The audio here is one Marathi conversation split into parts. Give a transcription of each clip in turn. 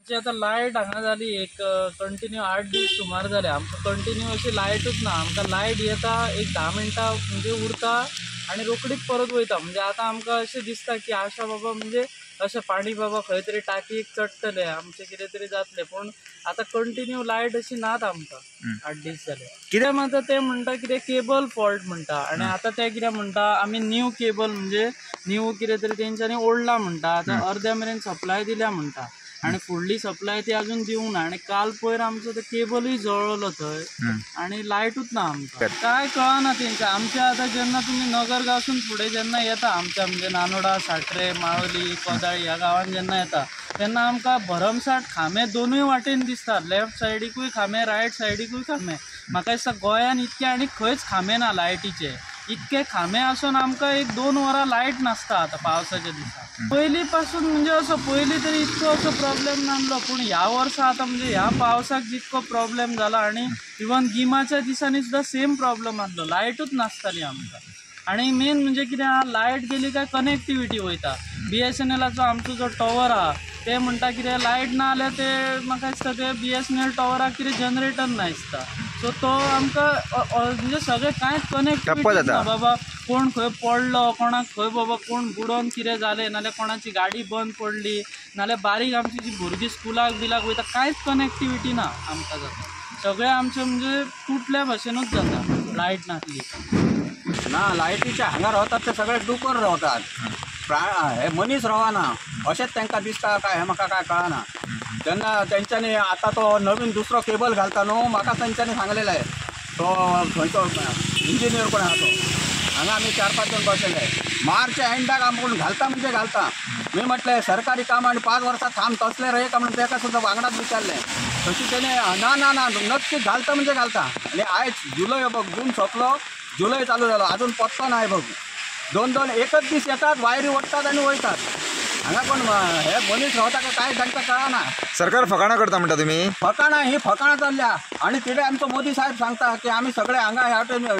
जी आता लायट हांगा जाली एक कंटिन्यू 8 दीस सुमार जाले आमकां कंटिन्यू अशी लायटूच ना। आमकां लायट येता एक 10 मिनटां म्हणजे उरता आनी रोकडीच परत वयता। म्हणजे आतां आमकां अशें दिसता की आशा बाबा म्हणजे अशें पाणी बाबा खंय तरी टाकयेक चडटलें आमचें कितें तरी जातलें, पूण आतां कंटिन्यू लायट अशी नात आमकां 8 दीस जाले। कितें आतां ते म्हणटा कितें केबल फॉल्ट म्हणटा आनी आतां ते कितें म्हणटा आमी न्यू केबल म्हणजे न्यू कितें तरी तेंच्यांनी ओडला म्हणटा। आतां अर्द्या मेरेन सप्लाय दिल्या म्हणटा आनी फुडली सप्लाय ती अजून दिवंक ना आनी काल पयर आमचो तो केबलूय जळलो थंय आनी लायटूच ना आमकां। काय कळना तेंकां। आमच्या आतां जेन्ना तुमी नगरगावसून फुडें जेन्ना येता आमच्या म्हणजे नानोडा, साट्रे, माळोली, कोदाळी ह्या गांवांत जेन्ना येता तेन्ना आमकां भरमसाट खांबे दोनूय वाटेन दिसतात। लेफ्ट सायडीकूय खांबे, रायट सायडीकूय खांबे। म्हाका दिसता गोंयान इतके आनी खंयच खांबे ना लायटीचे। इतके खांबे आसून आमकां एक 2 वरां लायट नासता आतां पावसाच्या दिसांत। पयलीं पासून म्हणजे असो पयलीं तरी इतको असो प्रॉब्लेम नासलो, पूण ह्या वर्सा आतां म्हणजे ह्या पावसाक जितको प्रॉब्लेम जाला आनी इवन गिमाच्या दिसांनी सुद्दां सेम प्रॉब्लेम आसलो, लायटूच नासताली आमकां। आनी मेन म्हणजे कितें लायट गेली काय कनेक्टिविटी वयता। BSNLाचो आमचो जो टॉवर आहा ते म्हणटा कितें लायट ना जाल्यार ते म्हाका दिसता ते BSNL टॉवराक कितें जनरेटर ना दिसता। सो तो आमकां म्हणजे सगळें कांयच कनेक्टिविटी ना बाबा। कोण खंय पडलो, कोणाक खंय बाबा कोण बुडोवन कितें जालें, नाल्यार कोणाची गाडी बंद पडली, नाल्यार बारीक आमची जी भुरगीं स्कुलाक बिलाक वयता कांयच कनेक्टिविटी ना आमकां जाता। सगळें आमचें म्हणजे तुटल्या भशेनूच जाता लायट नासली ना। लायटीच्या हांगा रावतात ते सगळे डुकर रावतात, हे मनीस रावना अशेंच तांकां दिसता काय हे म्हाका काय कळना। तेन्ना तेंच्यांनी आतां तो नवीन दुसरो केबल घालता न्हू, म्हाका तेंच्यांनी सांगलेलें आहे तो खंयचो इंजिनियर कोण आहा तो, हांगा आमी 4-5 जण बसलेले मार्चच्या एंडाक आमकां घालता म्हणजे घालता। मी म्हटलें सरकारी काम आनी 5 वर्सां थांब तसलें रे का म्हणून ताका सुद्दां वांगडाच विचारलें, तशी तेणे ना नक्की घालता म्हणजे घालता। आनी आयज जुलय बघ, जून सोंपलो, जुलय चालू जालो, अजून पत्तो नाही बघ। 2-2 एकच दीस येतात, वायरी ओडटात आनी वयतात। हांगा कोण हे मनीस रावता काय तांकां कळना। सरकार फकाणां करता म्हणटा तुमी? फकाणां ही फकाणां चल्ल्या आनी तिडे आमचो मोदी साहेब सांगता की आमी सगळे हांगा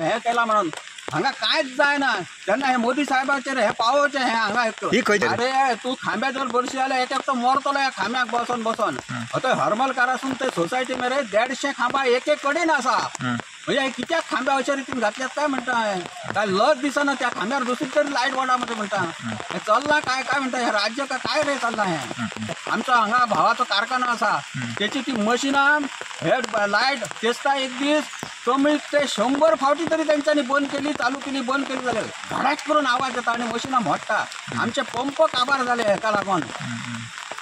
हे केला म्हणून। हांगा कांयच जायना। तेन्ना हे मोदी साहेबाचेर हे पावोवचें हे हांगा अरे तूं खांब्याचेर बरशी जाल्यार एक तो मरतलो ह्या खांब्याक बसून बसून। थंय हरमलकारासून ते सोसायटी मेरेन 150 खांबा एक कडेन आसा। म्हणजे हे कित्याक खांबे अशे रितीन घातल्यात काय म्हणटा, काय लज दिसना त्या खांब्यार दुसरी तरी लायट वाडा म्हणटा। हे चल्ला काय म्हणटा हे राज्य काय रे चल्ला हे। आमचो हांगा भावाचो कारखाना आसा, त्याची ती मशिनां हे लायट तेसता एक दीस कमीत ते 100 फावटी तरी तेंच्यांनी बंद केली, चालू केली, बंद केली जाल्यार धडाक करून आवाज येता आनी मशिनां मोडटा। आमचे पंप काबार जाले हेका लागून।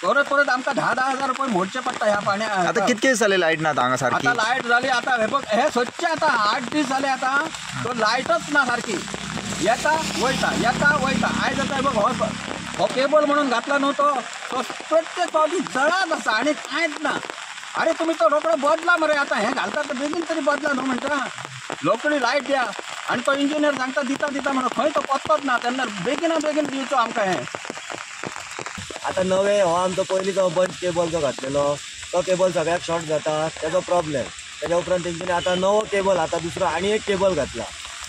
परत आमकां 10-10 हजार रुपये मोडचे पडटा ह्या पाण्या। आता कितके दीस जाले लायट ना हांगा सारकी? आता लायट जाली, आता हे बघ हे सच्चे आता 8 दीस जाले आता तो लायटच ना सारखी। येता वयता आयज आता बघ हो केबल म्हणून घातला न्हू तो प्रत्येक फावटी जळत आसा आनी कांयच ना। अरे तुम्ही तो रोकडो बदला मरे, आता हे घालता तर बेगीन तरी बदला न्हू म्हणटा। लोकडी लायट द्या आनी तो इंजिनियर सांगता दिता म्हणून खंय तो पत्तोच ना। तेन्ना बेगीन दिवचो आमकां हे। आता नवे हो आमचो पयलींचो बंच केबल जो घातलेलो तो केबल सगळ्याक शॉर्ट जाता तेजो प्रॉब्लेम। तेज्या उपरांत तेंच्यांनी आतां नवो केबल आतां दुसरो आनी एक केबल घातला,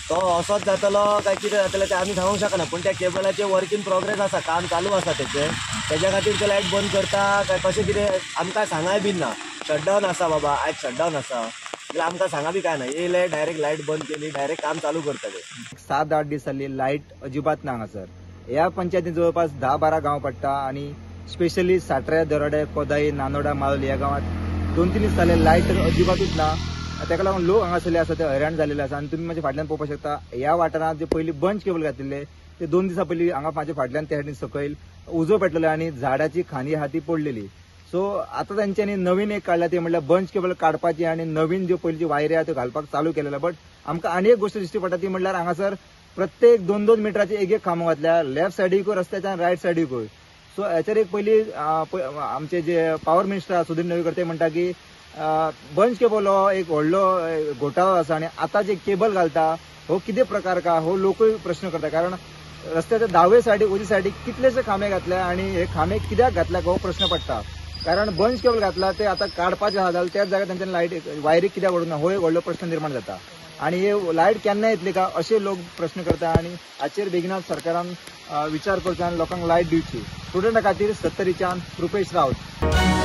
तो असोच जातलो काय कितें जातलें तें आमी सांगूंक शकना। पूण त्या केबलाचें वर्क इन प्रोग्रेस आसा, काम चालू आसा तेज्या खातीर ते लायट बंद करता काय कशें कितें आमकां सांगाय बीन ना। शटडावन आसा बाबा, आयज शटडावन आसा जाल्यार आमकां सांगा बी काय ना। येयले डायरेक्ट लायट बंद केली, डायरेक्ट काम चालू करतले। 7-8 दीस जाली लायट अजिबात ना हांगासर। ह्या पंचायतीन जवळपास 10-12 गांव पडटा आनी स्पेशली साट्रे, दरोडे, कोदाई, नानोडा, माळोली ह्या गांवांत 2-3 दीस जाले लायट अजिबातूच ना। ताका लागून लोक हांगासरले आसा ते हैराण जाल्ले आसा। आनी तुमी म्हाज्या फाटल्यान पळोवपाक शकता ह्या वाठारांत जे पयलीं बंच केबल घातलेले ते 2 दिसां पयलीं हांगा म्हाज्या फाटल्यान त्या सायडीन सकयल उजो पेटलेलो आनी झाडाची खांदी आहा ती पडलेली। सो आतां तांच्यांनी नवीन एक काडला ती म्हणल्यार बंच केबल काडपाची आनी नवीन ज्यो पयलींची वायरी आहा त्यो घालपाक चालू केलेलो। बट आमकां आनी एक गोश्ट दिश्टी पडटा ती म्हणल्यार हांगासर प्रत्येक 2-2 मिटराची एक खांबो घातल्या, लेफ्ट सायडीकूय रस्त्याच्या आनी रायट सायडीकूय। सो हेचेर एक पयलीं आमचे जे पावर मिनिस्टर सुधीर नवेकर ते म्हणटा की बंच केबल हो एक व्हडलो घोटाळो आसा आनी आतां जे केबल घालता हो कितें प्रकार का हो लोकूय प्रश्न करता। कारण रस्त्याच्या दावे सायडीक उजवे सायडीक कितलेशे खांबे घातल्या आनी हे खांबे कित्याक घातल्या हो प्रश्न पडटा। कारण बंच केबल घातला ते आतां काडपाचे आहा जाल्यार त्याच जाग्यार तांच्यानी लायट वायरी कित्याक ओडूंक ना हो एक व्हडलो प्रश्न निर्माण जाता। आनी हे लायट केन्ना येतली का अशे लोक प्रश्न करता आनी हाचेर बेगीनाच सरकारान विचार करचो आनी लोकांक लायट दिवची। स्टुडंटा खातीर 70च्यान रुपेश रावत।